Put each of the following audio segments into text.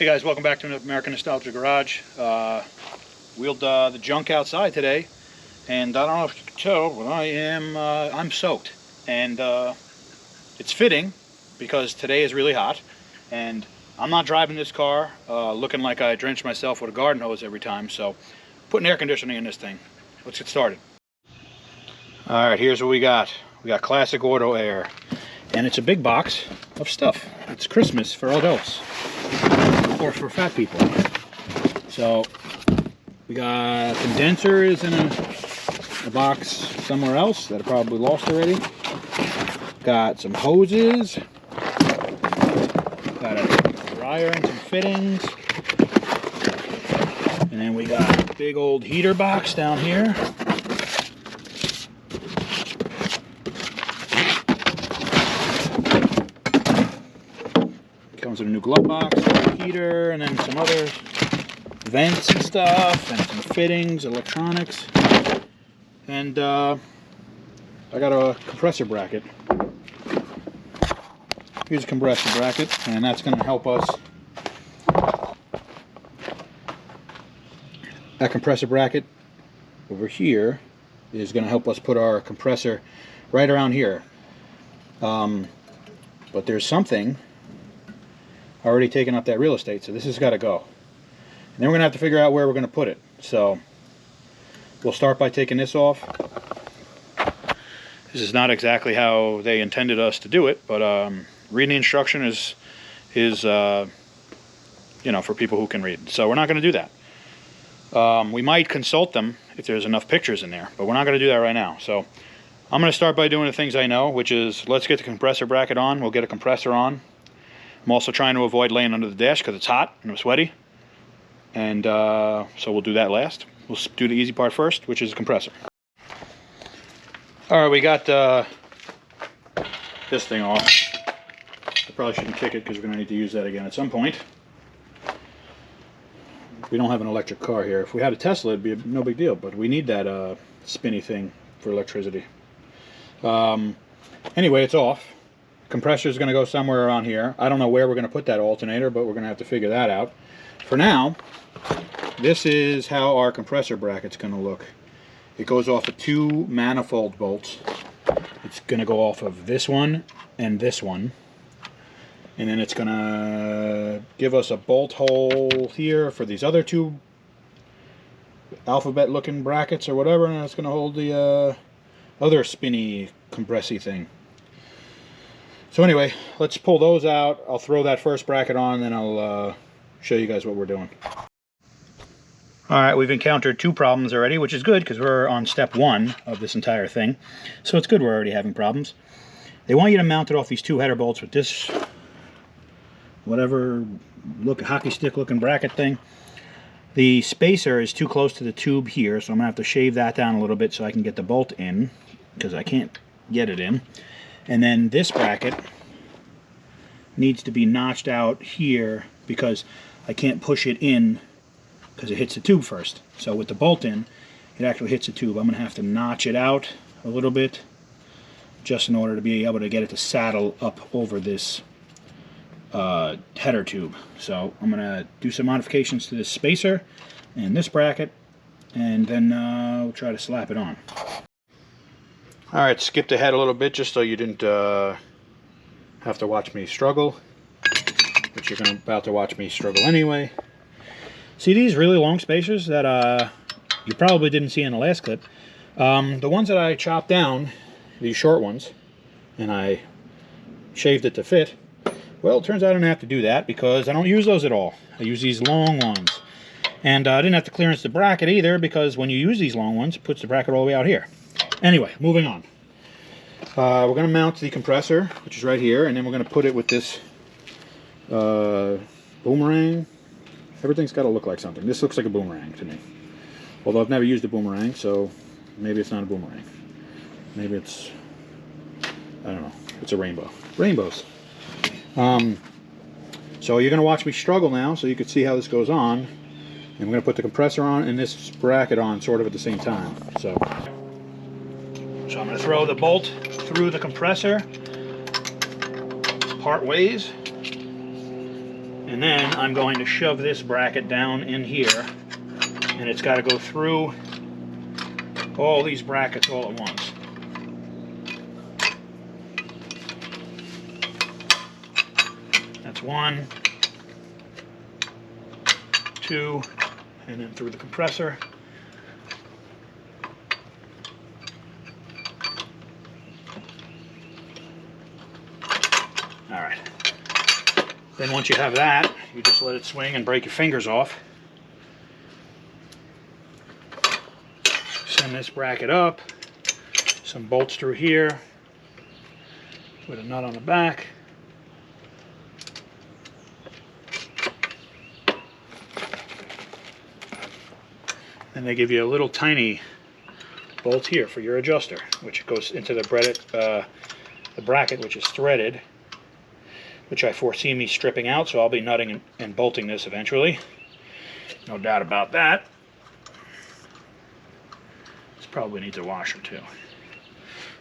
Hey guys, welcome back to American Nostalgia Garage. Wheeled the junk outside today, and I don't know if you can tell, but I'm soaked, and it's fitting because today is really hot, and I'm not driving this car looking like I drench myself with a garden hose every time. So, putting air conditioning in this thing. Let's get started. All right, here's what we got. We got classic auto air, and it's a big box of stuff. It's Christmas for adults. Or for fat people. So we got condensers in a box somewhere else that I probably lost already. Got some hoses. Got a dryer and some fittings. And then we got a big old heater box down here. Comes with a new glove box, a heater, and then some other vents and stuff, and some fittings, electronics. And I got a compressor bracket. Here's a compressor bracket, and that's going to help us. That compressor bracket over here is going to help us put our compressor right around here. But there's something already taken up that real estate, so this has got to go. And then we're going to have to figure out where we're going to put it. So we'll start by taking this off. This is not exactly how they intended us to do it, but reading the instruction is you know, for people who can read. So we're not going to do that. We might consult them if there's enough pictures in there, but we're not going to do that right now. So I'm going to start by doing the things I know, which is let's get the compressor bracket on. We'll get a compressor on. I'm also trying to avoid laying under the dash because it's hot and I'm sweaty. And so we'll do that last. We'll do the easy part first, which is the compressor. Alright, we got this thing off. I probably shouldn't kick it because we're going to need to use that again at some point. We don't have an electric car here. If we had a Tesla, it'd be no big deal, but we need that spinny thing for electricity. Anyway, it's off. Compressor is going to go somewhere around here. I don't know where we're going to put that alternator, but we're going to have to figure that out. For now, this is how our compressor bracket's going to look. It goes off of two manifold bolts. It's going to go off of this one and this one. And then it's going to give us a bolt hole here for these other two alphabet looking brackets or whatever, and it's going to hold the other spinny compressy thing. So anyway, let's pull those out. I'll throw that first bracket on, then I'll show you guys what we're doing. Alright, we've encountered two problems already, which is good because we're on step one of this entire thing. So it's good we're already having problems. They want you to mount it off these two header bolts with this whatever hockey stick looking bracket thing. The spacer is too close to the tube here, so I'm going to have to shave that down a little bit so I can get the bolt in, because I can't get it in. And then this bracket needs to be notched out here because I can't push it in because it hits the tube first. So with the bolt in, it actually hits the tube. I'm going to have to notch it out a little bit just in order to be able to get it to saddle up over this header tube. So I'm going to do some modifications to this spacer and this bracket, and then we'll try to slap it on. Alright, skipped ahead a little bit just so you didn't have to watch me struggle, but you're about to watch me struggle anyway. See these really long spacers that you probably didn't see in the last clip? The ones that I chopped down, these short ones, and I shaved it to fit, well, it turns out I don't have to do that because I don't use those at all. I use these long ones. And I didn't have to clearance the bracket either because when you use these long ones, it puts the bracket all the way out here. Anyway, moving on. We're going to mount the compressor, which is right here, and then we're going to put it with this boomerang. Everything's got to look like something. This looks like a boomerang to me. Although I've never used a boomerang, so maybe it's not a boomerang. Maybe it's, I don't know, it's a rainbow. Rainbows. So you're going to watch me struggle now so you can see how this goes on. And we're going to put the compressor on and this bracket on sort of at the same time. So I'm going to throw the bolt through the compressor part ways. And then I'm going to shove this bracket down in here, and it's got to go through all these brackets all at once. That's 1, 2, and then through the compressor. All right. Then once you have that, you just let it swing and break your fingers off. Send this bracket up, some bolts through here, with a nut on the back. Then they give you a little tiny bolt here for your adjuster, which goes into the bracket, which is threaded, which I foresee me stripping out, so I'll be nutting and bolting this eventually. No doubt about that. This probably needs a washer too.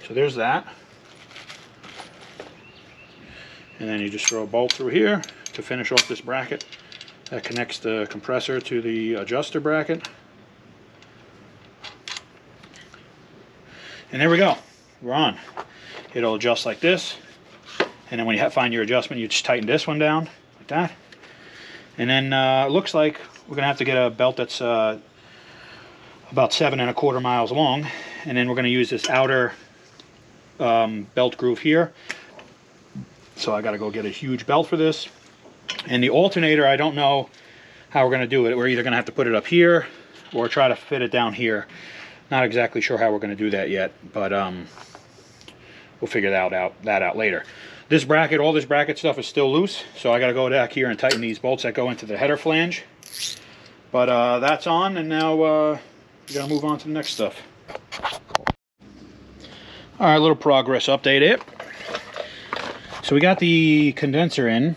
So there's that. And then you just throw a bolt through here to finish off this bracket. That connects the compressor to the adjuster bracket. And there we go. We're on. It'll adjust like this. And then when you find your adjustment, you just tighten this one down like that. And then it looks like we're going to have to get a belt that's about 7¼ miles long. And then we're going to use this outer belt groove here. So I got to go get a huge belt for this. And the alternator, I don't know how we're going to do it. We're either going to have to put it up here or try to fit it down here. Not exactly sure how we're going to do that yet, but we'll figure that out later. This bracket, all this bracket stuff is still loose, so I got to go back here and tighten these bolts that go into the header flange. But that's on, and now we got to move on to the next stuff. All right, a little progress update here. So we got the condenser in.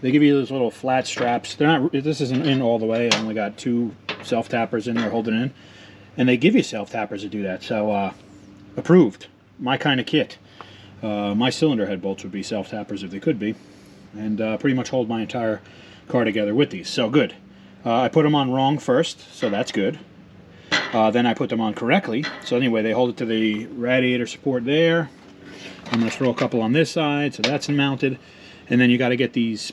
They give you those little flat straps. They're not. This isn't in all the way. I only got 2 self-tappers in there holding it in. And they give you self-tappers to do that, so approved. My kind of kit. My cylinder head bolts would be self-tappers if they could be. And pretty much hold my entire car together with these, so good. I put them on wrong first, so that's good. Then I put them on correctly. So anyway, they hold it to the radiator support there. I'm going to throw a couple on this side, so that's mounted. And then you got to get these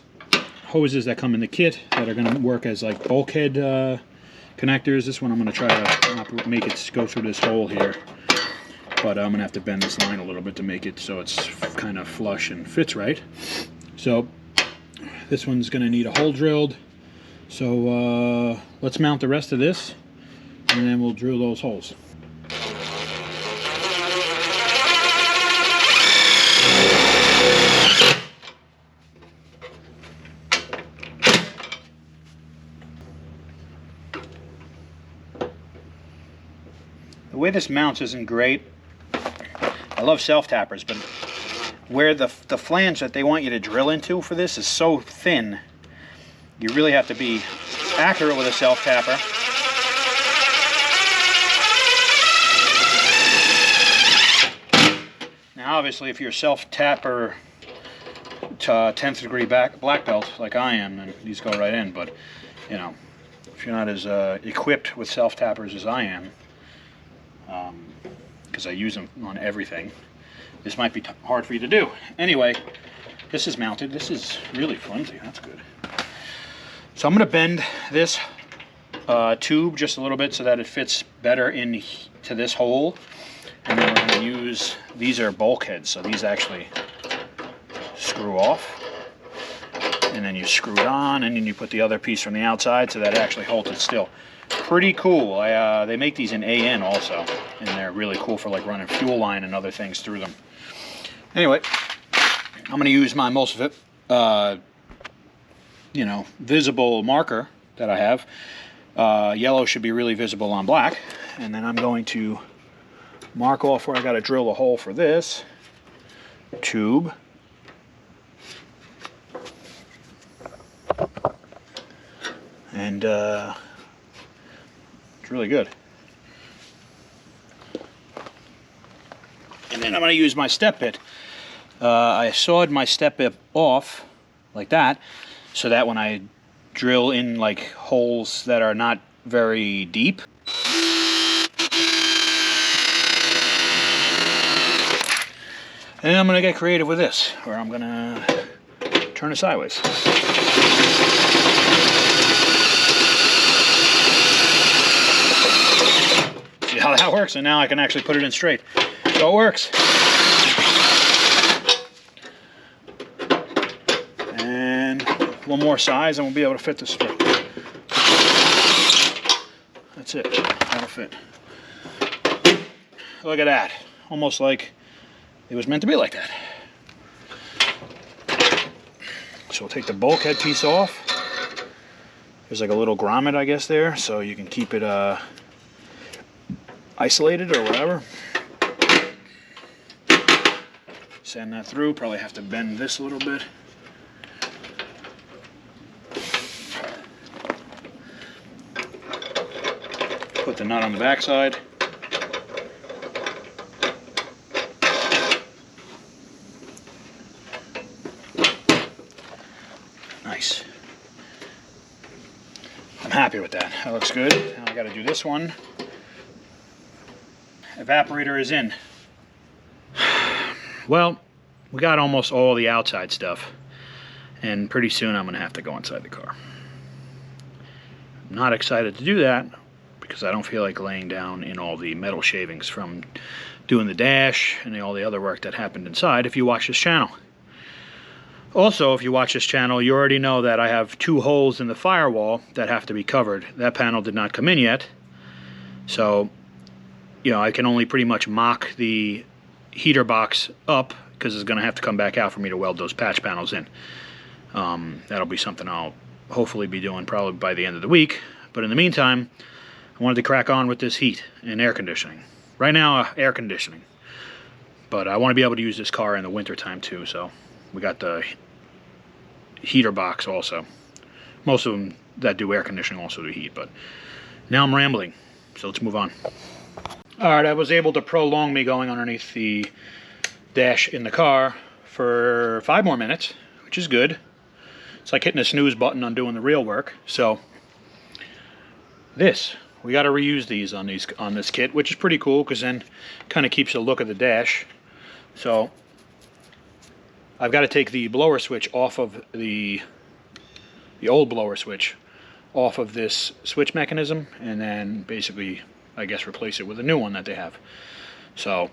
hoses that come in the kit that are going to work as like bulkhead connectors. This one I'm going to try to make it go through this hole here, but I'm going to have to bend this line a little bit to make it so it's kind of flush and fits right. So this one's going to need a hole drilled, so let's mount the rest of this and then we'll drill those holes. The way this mounts isn't great. I love self-tappers, but where the flange that they want you to drill into for this is so thin, you really have to be accurate with a self-tapper. Now obviously if you're a self-tapper to 10th degree black belt like I am, then these go right in, but you know, if you're not as equipped with self-tappers as I am, because I use them on everything, this might be hard for you to do. Anyway, this is mounted. This is really flimsy. That's good. So I'm going to bend this tube just a little bit so that it fits better into this hole. And then we're going to use, these are bulkheads, so these actually screw off. And then you screw it on, and then you put the other piece from the outside so that it actually holds it still. Pretty cool. They make these in AN also, and they're really cool for like running fuel line and other things through them. Anyway, I'm going to use my most visible marker that I have. Yellow should be really visible on black, and then I'm going to mark off where I got to drill a hole for this tube. And it's really good. And then I'm going to use my step bit. I sawed my step bit off like that, so that when I drill in like holes that are not very deep, and I'm going to get creative with this, where I'm going to turn it sideways. See how that works? And now I can actually put it in straight. So it works. And one more size and we'll be able to fit this straight. That's it. That'll fit. Look at that. Almost like it was meant to be like that. So we'll take the bulkhead piece off. There's like a little grommet, I guess, there, so you can keep it isolated or whatever. Sand that through. Probably have to bend this a little bit. Put the nut on the back side. Nice. I'm happy with that. That looks good. Now I got to do this one. Evaporator is in. Well, we got almost all the outside stuff, and pretty soon I'm going to have to go inside the car. I'm not excited to do that because I don't feel like laying down in all the metal shavings from doing the dash and all the other work that happened inside if you watch this channel. Also, if you watch this channel, you already know that I have 2 holes in the firewall that have to be covered. That panel did not come in yet, so you know, I can only pretty much mock the heater box up because it's going to have to come back out for me to weld those patch panels in. That'll be something I'll hopefully be doing probably by the end of the week. But in the meantime, I wanted to crack on with this heat and air conditioning. Right now, air conditioning. But I want to be able to use this car in the winter time too, so we got the heater box also. Most of them that do air conditioning also do heat, but now I'm rambling, so let's move on. Alright, I was able to prolong me going underneath the dash in the car for 5 more minutes, which is good. It's like hitting a snooze button on doing the real work. So we got to reuse these on this kit, which is pretty cool because then kind of keeps the look of the dash. So I've got to take the blower switch off of the old blower switch off of this switch mechanism, and then basically I guess replace it with a new one that they have. So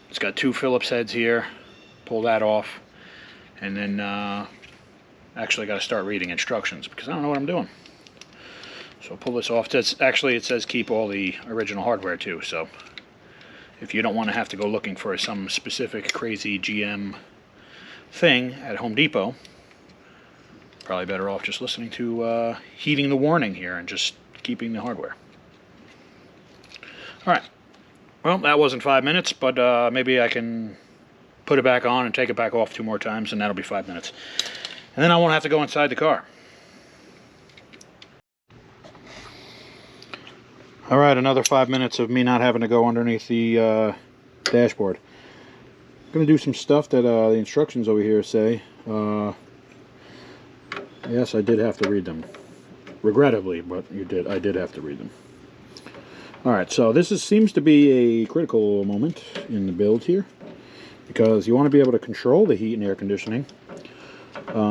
it's got 2 Phillips heads here. Pull that off, and then actually got to start reading instructions because I don't know what I'm doing. So I'll pull this off. Actually, it says keep all the original hardware too, so if you don't want to have to go looking for some specific crazy GM thing at Home Depot, probably better off just listening to heeding the warning here and just keeping the hardware. Alright, well, that wasn't 5 minutes, but maybe I can put it back on and take it back off 2 more times, and that'll be 5 minutes. And then I won't have to go inside the car. Alright, another 5 minutes of me not having to go underneath the dashboard. I'm going to do some stuff that the instructions over here say. Yes, I did have to read them. Regrettably, but I did have to read them. Alright, so this seems to be a critical moment in the build here, because you want to be able to control the heat and air conditioning,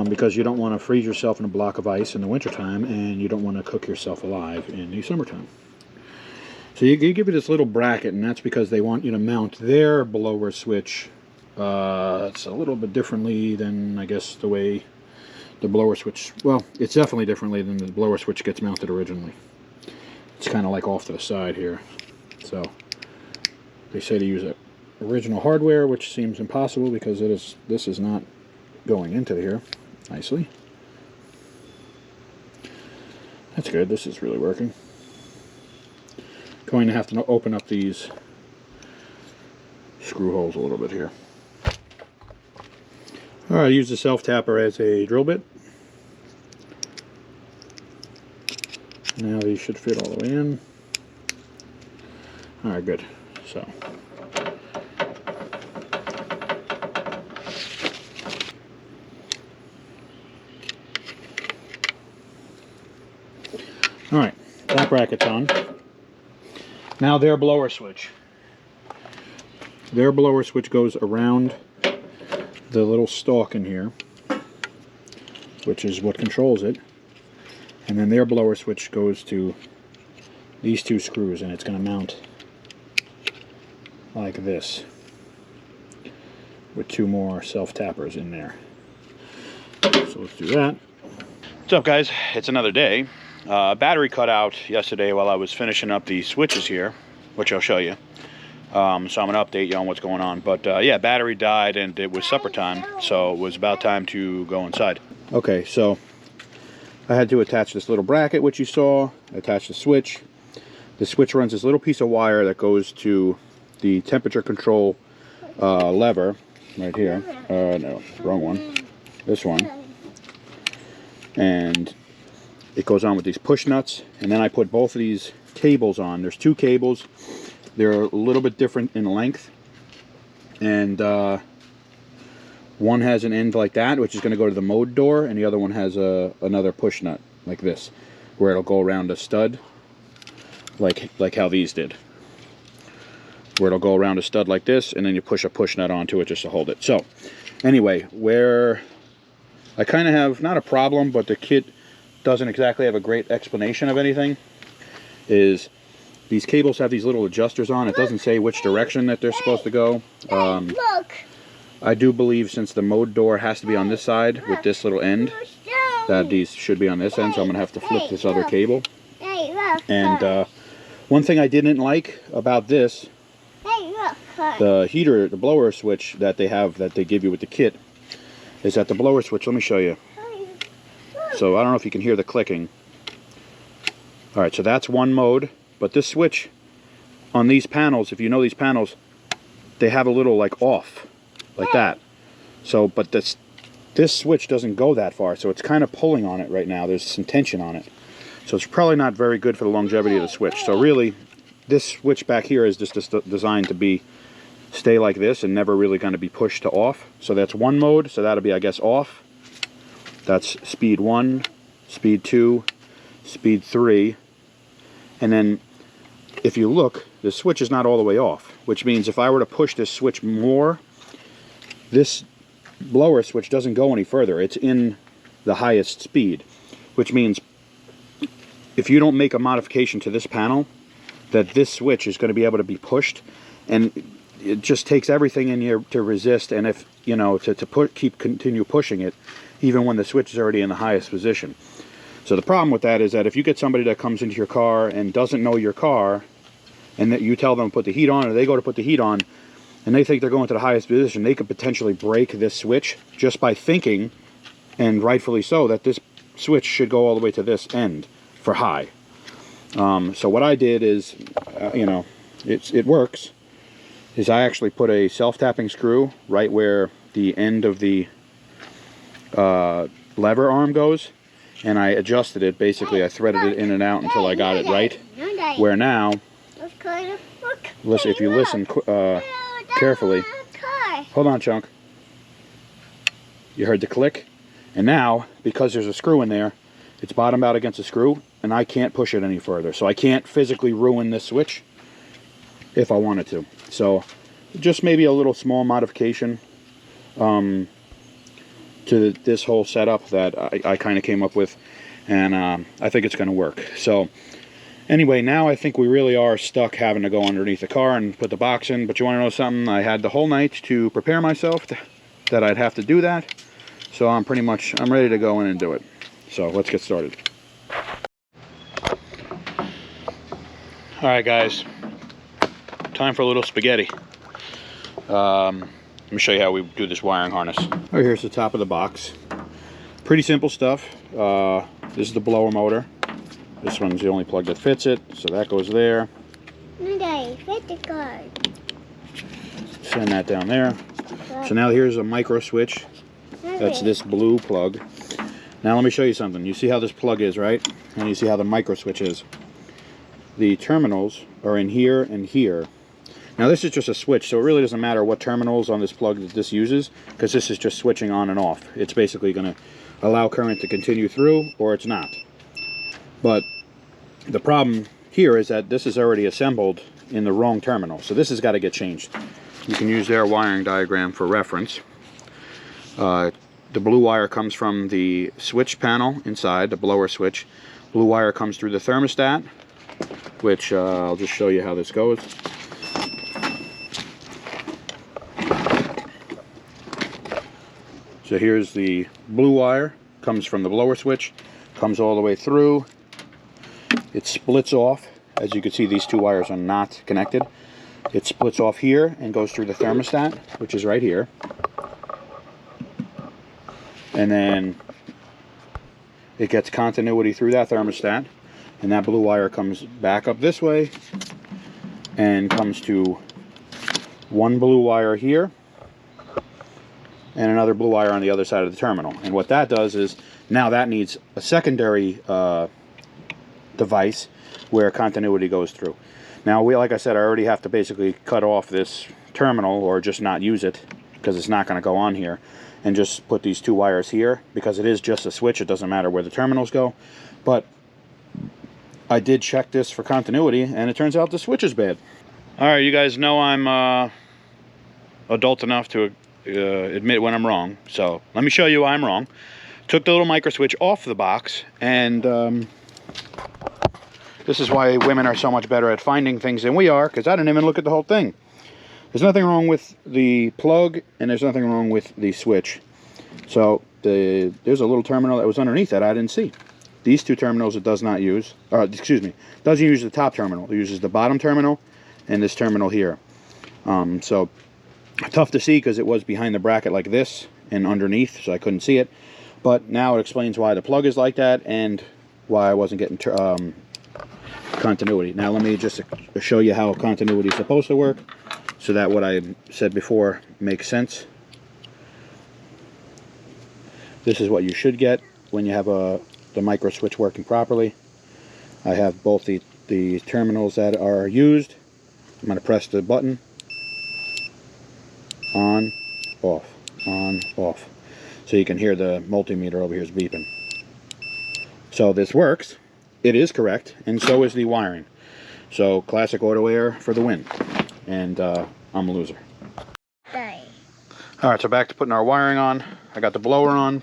because you don't want to freeze yourself in a block of ice in the wintertime, and you don't want to cook yourself alive in the summertime. So you give it this little bracket, and that's because they want you to mount their blower switch. It's a little bit differently than, I guess, the way the blower switch, well, it's definitely differently than the blower switch gets mounted originally. It's kind of like off to the side here. So they say to use original hardware, which seems impossible because this is not going into here nicely. That's good. This is really working. Going to have to open up these screw holes a little bit here. Alright, I use the self-tapper as a drill bit. Now these should fit all the way in. Alright, good. So All right, that bracket's on. Now their blower switch. Their blower switch goes around the little stalk in here, which is what controls it. And then their blower switch goes to these two screws, and it's going to mount like this with two more self-tappers in there. So let's do that. What's up, guys? It's another day. Battery cut out yesterday while I was finishing up the switches here, which I'll show you. So I'm going to update you on what's going on. But yeah, battery died and it was supper time, so it was about time to go inside. Okay, so I had to attach this little bracket, which you saw, attach the switch. The switch runs this little piece of wire that goes to the temperature control lever right here. No, wrong one. This one. And it goes on with these push nuts, and then I put both of these cables on. There's two cables. They're a little bit different in length, and one has an end like that, which is going to go to the mode door, and the other one has another push nut like this, where it'll go around a stud, like how these did, where it'll go around a stud like this, and then you push a push nut onto it just to hold it. So anyway, where I kind of have not a problem, but the kit doesn't exactly have a great explanation of anything, is these cables have these little adjusters on. It doesn't say which direction that they're supposed to go. Look. I do believe, since the mode door has to be on this side with this little end, that these should be on this end, so I'm going to have to flip this other cable. And one thing I didn't like about this, the heater, the blower switch that they have, that they give you with the kit, is that the blower switch, let me show you. So I don't know if you can hear the clicking. Alright, so that's one mode, but this switch on these panels, if you know these panels, they have a little like off, like that. So, but this switch doesn't go that far, so it's kind of pulling on it right now. There's some tension on it. So it's probably not very good for the longevity of the switch. So really, this switch back here is just designed to stay like this and never really going to be pushed to off. So that's one mode, so that'll be, I guess, off. That's speed 1, speed 2, speed 3. And then if you look, the switch is not all the way off, which means if I were to push this switch more, this blower switch doesn't go any further. It's in the highest speed, which means if you don't make a modification to this panel, that this switch is going to be able to be pushed, and it just takes everything in here to resist, and if, you know, to continue pushing it, even when the switch is already in the highest position. So the problem with that is that if you get somebody that comes into your car and doesn't know your car, and that you tell them to put the heat on, or they go to put the heat on, and they think they're going to the highest position, they could potentially break this switch just by thinking, and rightfully so, that this switch should go all the way to this end for high. So what I did is, you know, it works, is I actually put a self-tapping screw right where the end of the lever arm goes, and I adjusted it. Basically, I threaded it in and out until I got it right, where now, listen, if you listen carefully, hold on, Chunk, you heard the click, and now, because there's a screw in there, it's bottomed out against a screw, and I can't push it any further, so I can't physically ruin this switch if I wanted to. So just maybe a little small modification to this whole setup that I kind of came up with, and I think it's going to work. So anyway, now I think we really are stuck having to go underneath the car and put the box in. But you want to know something? I had the whole night to prepare myself that I'd have to do that, so I'm ready to go in and do it. So let's get started. Alright guys, time for a little spaghetti. Let me show you how we do this wiring harness. Oh, here's the top of the box. Pretty simple stuff. This is the blower motor. This one's the only plug that fits it, so that goes there. Send that down there. So now here's a micro switch. That's this blue plug. Now let me show you something. You see how this plug is, right? And you see how the micro switch is. The terminals are in here and here. Now this is just a switch, so it really doesn't matter what terminals on this plug that this uses, because this is just switching on and off. It's basically going to allow current to continue through, or it's not. But The problem here is that this is already assembled in the wrong terminal, so this has got to get changed. You can use their wiring diagram for reference. The blue wire comes from the switch panel inside, the blower switch. Blue wire comes through the thermostat, which I'll just show you how this goes. So here's the blue wire, comes from the blower switch, comes all the way through. It splits off. As you can see, these two wires are not connected. It splits off here and goes through the thermostat, which is right here. And then it gets continuity through that thermostat, and that blue wire comes back up this way and comes to one blue wire here and another blue wire on the other side of the terminal. And what that does is, now that needs a secondary device where continuity goes through. Now, like I said, I already have to basically cut off this terminal, or just not use it because it's not going to go on here, and just put these two wires here, because it is just a switch. It doesn't matter where the terminals go. But I did check this for continuity, and it turns out the switch is bad. All right, you guys know I'm adult enough to admit when I'm wrong, so let me show you why I'm wrong. Took the little micro switch off the box, and this is why women are so much better at finding things than we are, because I didn't even look at the whole thing. There's nothing wrong with the plug, and there's nothing wrong with the switch. So there's a little terminal that was underneath that I didn't see. These two terminals it does not use, doesn't use the top terminal. It uses the bottom terminal and this terminal here. So tough to see because it was behind the bracket like this and underneath, so I couldn't see it. But now it explains why the plug is like that and why I wasn't getting continuity. Now let me just show you how continuity is supposed to work, so that what I said before makes sense. This is what you should get when you have the micro switch working properly. I have both the terminals that are used. I'm going to press the button. On, off, on, off. So you can hear the multimeter over here is beeping. So this works. It is correct, and so is the wiring. So classic auto air for the win. And I'm a loser. Alright, so back to putting our wiring on. I got the blower on.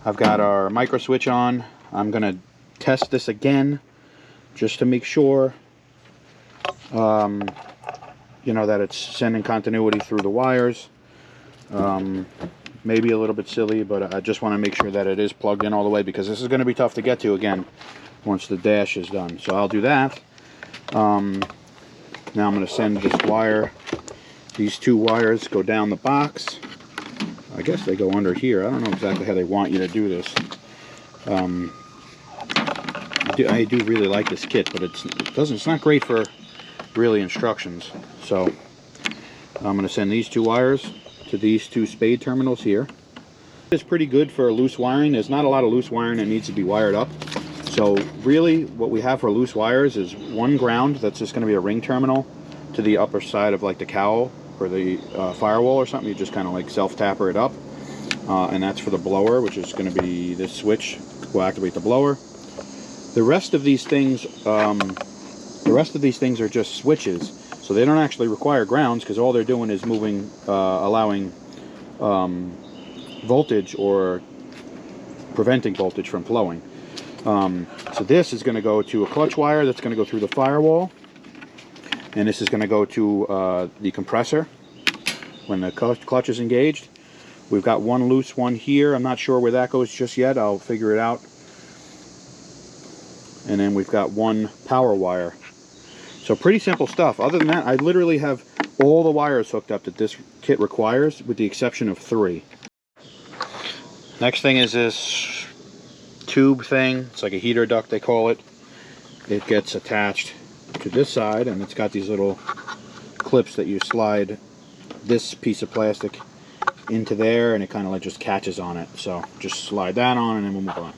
I've got our micro switch on. I'm going to test this again just to make sure you know, that it's sending continuity through the wires. Maybe a little bit silly, but I just want to make sure that it is plugged in all the way, because this is going to be tough to get to again once the dash is done. So I'll do that. Now I'm going to send this wire. These two wires go down the box. I guess they go under here. I don't know exactly how they want you to do this. I do really like this kit, but it's not great for really instructions. So I'm going to send these two wires to these two spade terminals here. It's pretty good for loose wiring. There's not a lot of loose wiring that needs to be wired up. So really what we have for loose wires is one ground that's just going to be a ring terminal to the upper side of like the cowl or the firewall or something. You just kind of like self-tapper it up. And that's for the blower, which is going to be this switch will activate the blower. The rest of these things are just switches, so they don't actually require grounds, because all they're doing is moving, allowing voltage or preventing voltage from flowing. So this is going to go to a clutch wire that's going to go through the firewall, and this is going to go to the compressor when the clutch is engaged. We've got one loose one here. I'm not sure where that goes just yet. I'll figure it out. And then we've got one power wire. So pretty simple stuff. Other than that, I literally have all the wires hooked up that this kit requires, with the exception of 3. Next thing is this tube thing. It's like a heater duct, they call it. It gets attached to this side, and it's got these little clips that you slide this piece of plastic into there, and it kind of like just catches on it. So just slide that on, and then we'll move on.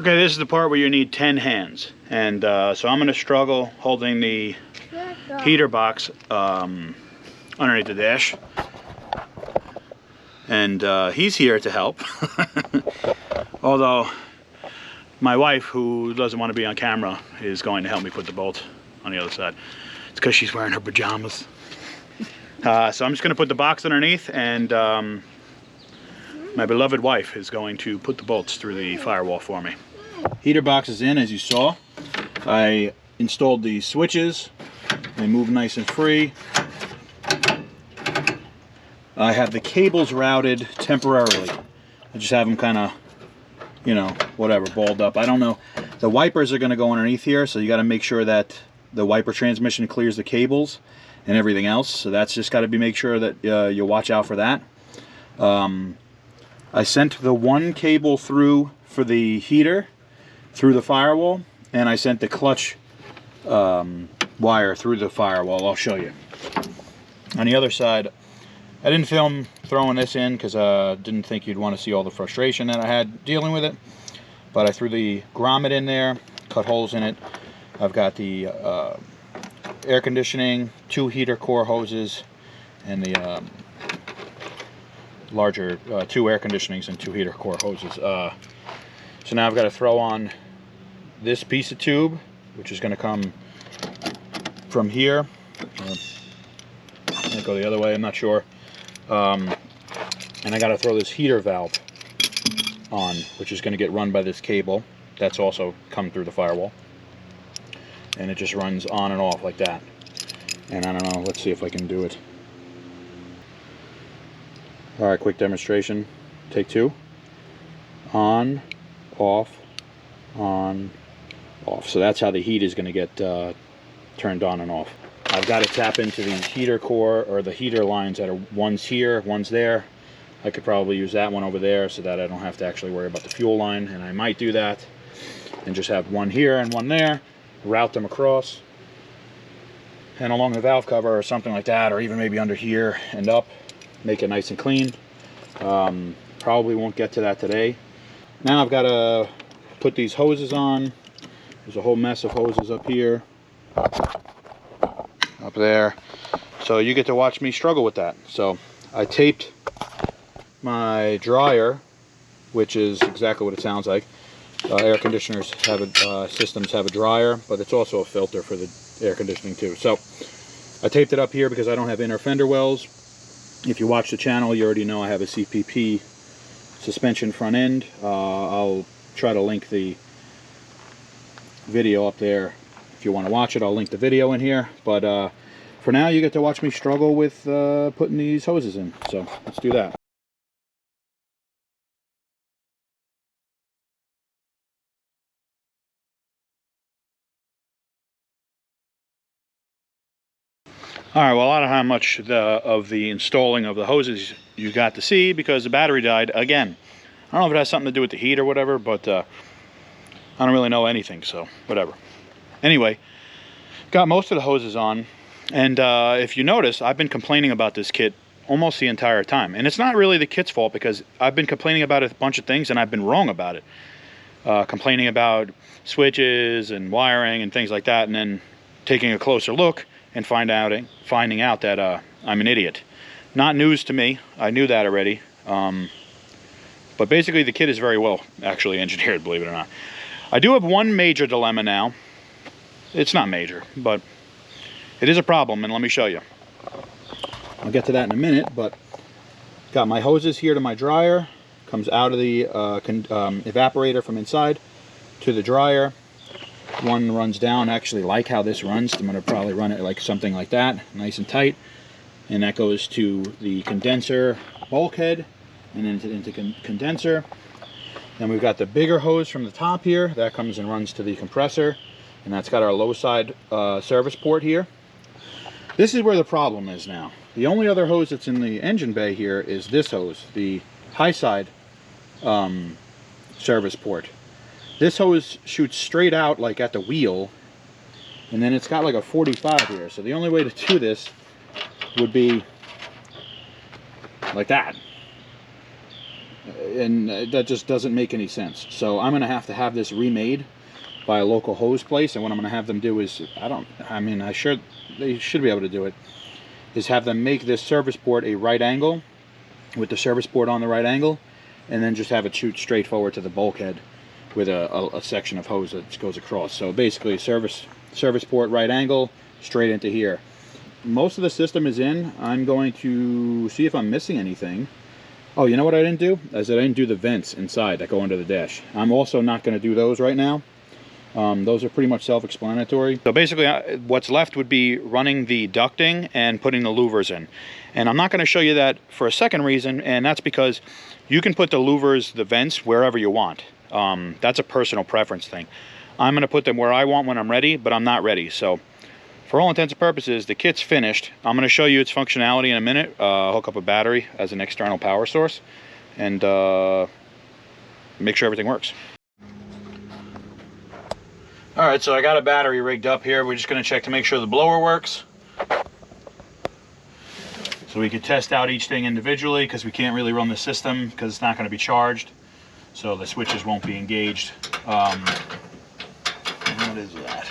Okay, this is the part where you need 10 hands, and so I'm going to struggle holding the heater box underneath the dash, and he's here to help. Although my wife, who doesn't want to be on camera, is going to help me put the bolt on the other side. It's because she's wearing her pajamas. So I'm just going to put the box underneath, and my beloved wife is going to put the bolts through the firewall for me. Heater box is in, as you saw. I installed the switches. They move nice and free. I have the cables routed temporarily. I just have them kind of, you know, whatever, balled up. I don't know. The wipers are going to go underneath here, so you got to make sure that the wiper transmission clears the cables and everything else. So that's just got to be make sure that you watch out for that. I sent the one cable through for the heater through the firewall, and I sent the clutch wire through the firewall. I'll show you. On the other side, I didn't film throwing this in because I didn't think you'd want to see all the frustration that I had dealing with it. But I threw the grommet in there, cut holes in it. I've got the air conditioning, 2 heater core hoses, and the larger 2 air conditionings and 2 heater core hoses. So now I've got to throw on this piece of tube, which is going to come from here. Might go the other way, I'm not sure. And I got to throw this heater valve on, which is going to get run by this cable. That's also come through the firewall. And it just runs on and off like that. And I don't know, let's see if I can do it. Alright, quick demonstration. Take 2. On, off, on, off. So that's how the heat is going to get turned on and off. I've got to tap into the heater core, or the heater lines that are, one's here, one's there. I could probably use that one over there so that I don't have to actually worry about the fuel line, and I might do that and just have one here and one there, route them across and along the valve cover or something like that, or even maybe under here and up, make it nice and clean. Probably won't get to that today. Now I've got to put these hoses on. There's a whole mess of hoses up here, up there, so you get to watch me struggle with that. So I taped my dryer, which is exactly what it sounds like. Air conditioners have a, systems have a dryer, but it's also a filter for the air conditioning too. So I taped it up here because I don't have inner fender wells. If you watch the channel, you already know I have a CPP suspension front end. I'll try to link the video up there. If you want to watch it, I'll link the video in here. But for now, you get to watch me struggle with putting these hoses in. So let's do that. Alright, well, I don't know how much of the installing of the hoses you got to see because the battery died again. I don't know if it has something to do with the heat or whatever, but I don't really know anything, so whatever. Anyway, got most of the hoses on, and if you notice, I've been complaining about this kit almost the entire time. And it's not really the kit's fault because I've been complaining about a bunch of things and I've been wrong about it. Complaining about switches and wiring and things like that, and then taking a closer look and finding out that I'm an idiot. Not news to me. I knew that already. But basically the kit is very well actually engineered, believe it or not. I do have one major dilemma now. It's not major, but it is a problem, and let me show you. I'll get to that in a minute, but got my hoses here to my dryer. Comes out of the evaporator from inside to the dryer. One runs down, actually like how this runs. I'm going to probably run it like something like that, nice and tight. And that goes to the condenser bulkhead and into condenser. Then we've got the bigger hose from the top here. That comes and runs to the compressor. And that's got our low side service port here. This is where the problem is now. The only other hose that's in the engine bay here is this hose, the high side service port. This hose shoots straight out like at the wheel, and then it's got like a 45 here. So the only way to do this would be like that. And that just doesn't make any sense. So I'm going to have this remade by a local hose place, and what I'm going to have them do is, they should be able to do it, is have them make this service port a right angle, with the service port on the right angle, and then just have it shoot straight forward to the bulkhead. with a section of hose that goes across. So basically service port right angle straight into here. Most of the system is in. I'm going to see if I'm missing anything. Oh, you know what I didn't do? I didn't do the vents inside that go under the dash. I'm also not going to do those right now. Those are pretty much self-explanatory. So basically what's left would be running the ducting and putting the louvers in. And I'm not going to show you that for a second reason, and that's because you can put the louvers, the vents, wherever you want. That's a personal preference thing. I'm going to put them where I want when I'm ready, but I'm not ready. So for all intents and purposes, the kit's finished. I'm going to show you its functionality in a minute. Hook up a battery as an external power source and make sure everything works. All right, so I got a battery rigged up here. We're just going to check to make sure the blower works. So we could test out each thing individually because we can't really run the system because it's not going to be charged. So the switches won't be engaged. What is that?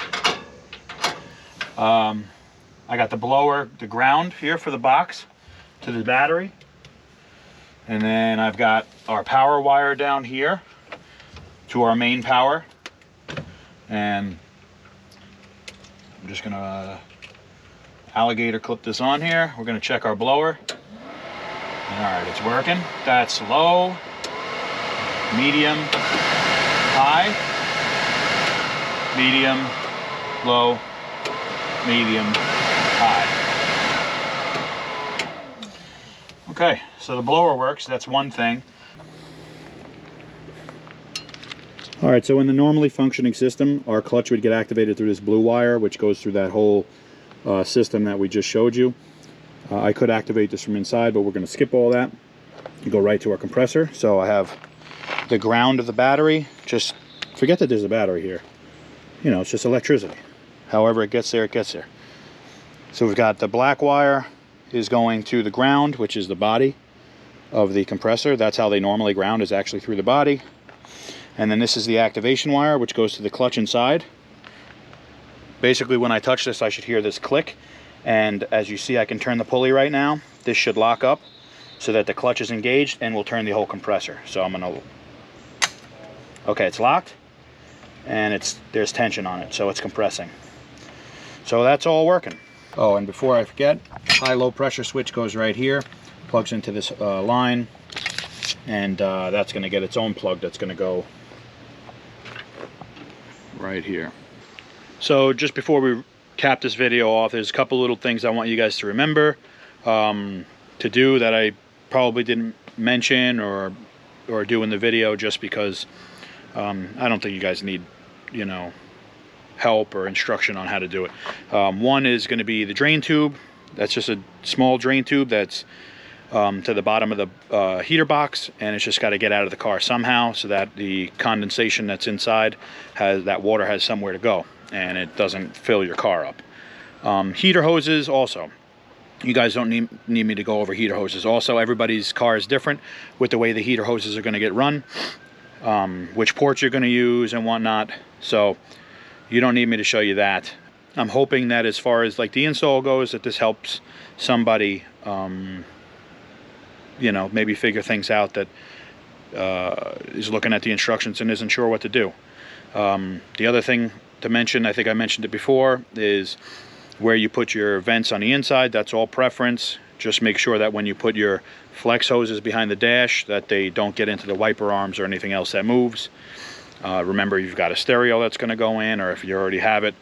I got the blower, the ground here for the box to the battery. And then I've got our power wire down here to our main power. And I'm just gonna alligator clip this on here. We're gonna check our blower. All right, it's working. That's low, medium, high, medium, low, medium, high. Okay, so the blower works. That's one thing. All right, so in the normally functioning system, our clutch would get activated through this blue wire, which goes through that whole system that we just showed you. I could activate this from inside, but we're going to skip all that and go right to our compressor. So I have the ground of the battery. Just forget that there's a battery here. You know, it's just electricity. However it gets there, it gets there. So we've got the black wire is going to the ground, which is the body of the compressor. That's how they normally ground, is actually through the body. And then this is the activation wire, which goes to the clutch inside. Basically, when I touch this, I should hear this click. And as you see, I can turn the pulley right now. This should lock up so that the clutch is engaged and will turn the whole compressor. So I'm gonna, okay, it's locked and there's tension on it, so it's compressing. So that's all working. Oh, and before I forget, high-low pressure switch goes right here, plugs into this line, and that's gonna get its own plug that's gonna go right here. So just before we cap this video off, there's a couple little things I want you guys to remember to do that I probably didn't mention or do in the video, just because I don't think you guys need, you know, help or instruction on how to do it. One is going to be the drain tube. That's just a small drain tube that's to the bottom of the heater box, and it's just got to get out of the car somehow so that the condensation that's inside that water has somewhere to go and it doesn't fill your car up. Heater hoses also. You guys don't need me to go over heater hoses. Also, everybody's car is different with the way the heater hoses are going to get run, which ports you're going to use and whatnot. So you don't need me to show you that. I'm hoping that as far as like the install goes, that this helps somebody, you know, maybe figure things out that is looking at the instructions and isn't sure what to do. The other thing to mention, I think I mentioned it before, is where you put your vents on the inside. That's all preference. Just make sure that when you put your flex hoses behind the dash, that they don't get into the wiper arms or anything else that moves. Remember, you've got a stereo that's going to go in, or if you already have it.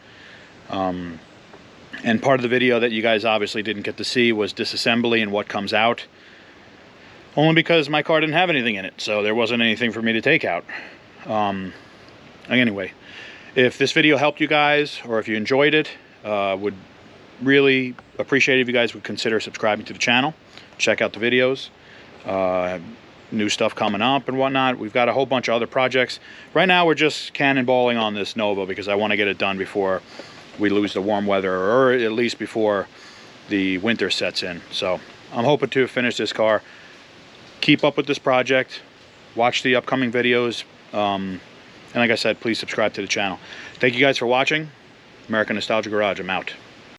And part of the video that you guys obviously didn't get to see was disassembly and what comes out. Only because my car didn't have anything in it, so there wasn't anything for me to take out. Anyway, if this video helped you guys, or if you enjoyed it, would really appreciate it if you guys would consider subscribing to the channel. Check out the videos. New stuff coming up and whatnot. We've got a whole bunch of other projects. Right now we're just cannonballing on this Nova because I want to get it done before we lose the warm weather, or at least before the winter sets in. So I'm hoping to finish this car. Keep up with this project. Watch the upcoming videos. And like I said, please subscribe to the channel. Thank you guys for watching. American Nostalgia Garage, I'm out.